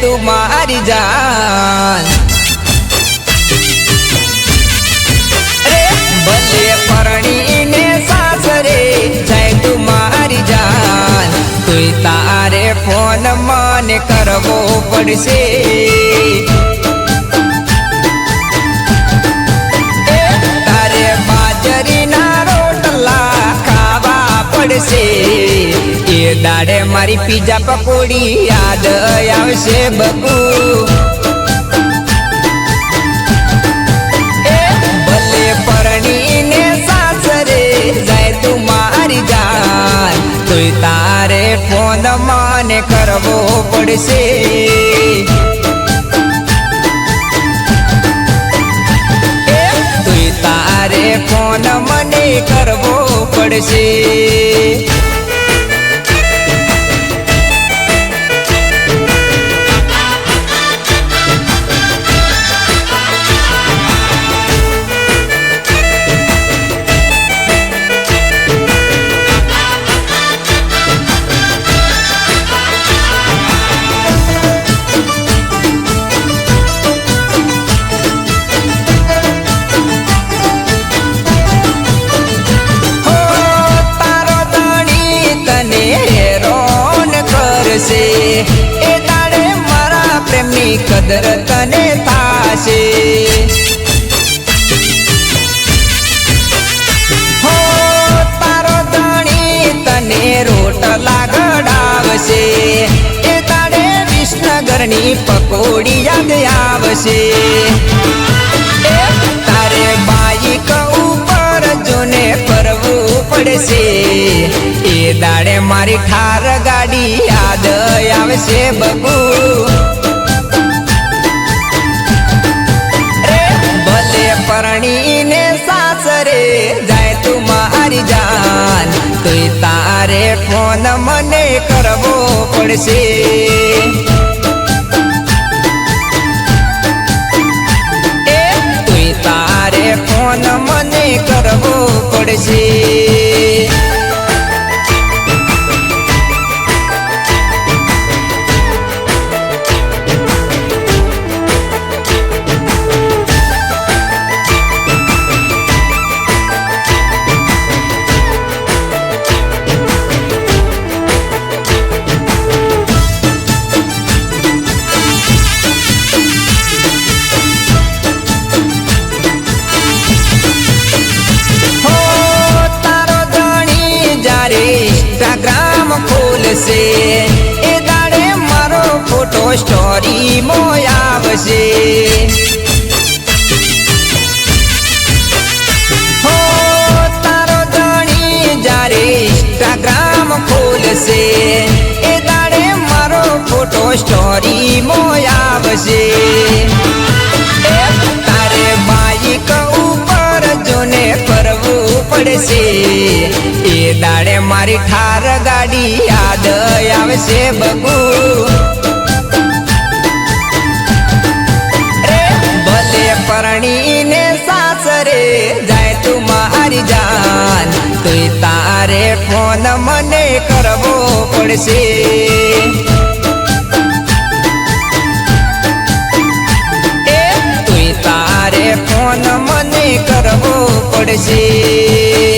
તું મારી જાન રે ભલે પરણીને સાસરે જાય તું મારી જાન તુંય તારે ફોન મને કરવો પડશે તારે બાજરીના રોટલા ખાવા પડશે એ દાડે મારી પીઝા પકોડી યાદ આવશે બબુ ભલે પરણીને સાસરે જાય તું મારી જાન તોય તારે ફોન મને કરવો પડશે તોય તારે ફોન મને કરવો પડશે એ દાડે મારા પ્રેમની કદર તને થાશે હો તારો ધણી તને રોટલા ગડાવશે એ દાડે વિસનગરની પકોડી યાદ આવશે તારે બાઈક ઉપર જોને ફરવું પડશે એ દાડે મારી ઠાર ગાડી યાદ આવશે બબુ ભલે પરણીને સાસરે જાય તું મારી જાન તોય તારે ફોન મને કરવો પડશે તોય તારે ફોન મને કરવો પડશે ઇન્સ્ટાગ્રામ ખોલશે એ દાડે મારો ફોટો સ્ટોરી મોય આવશે હો તારો ધણી જ્યારે ઇન્સ્ટાગ્રામ ખોલશે એ દાડે મારો ફોટો સ્ટોરી મોય આવશે તારે બાઈક ઉપર જોને ફરવું પડશે એ દાડે મારી ઠાર ગાડી યાદ આવશે બબુ ભલે પરણીને સાસરે જાય તું મારી જાન તોય તારે ફોન મને કરવો પડશે તોય તારે ફોન મને કરવો પડશે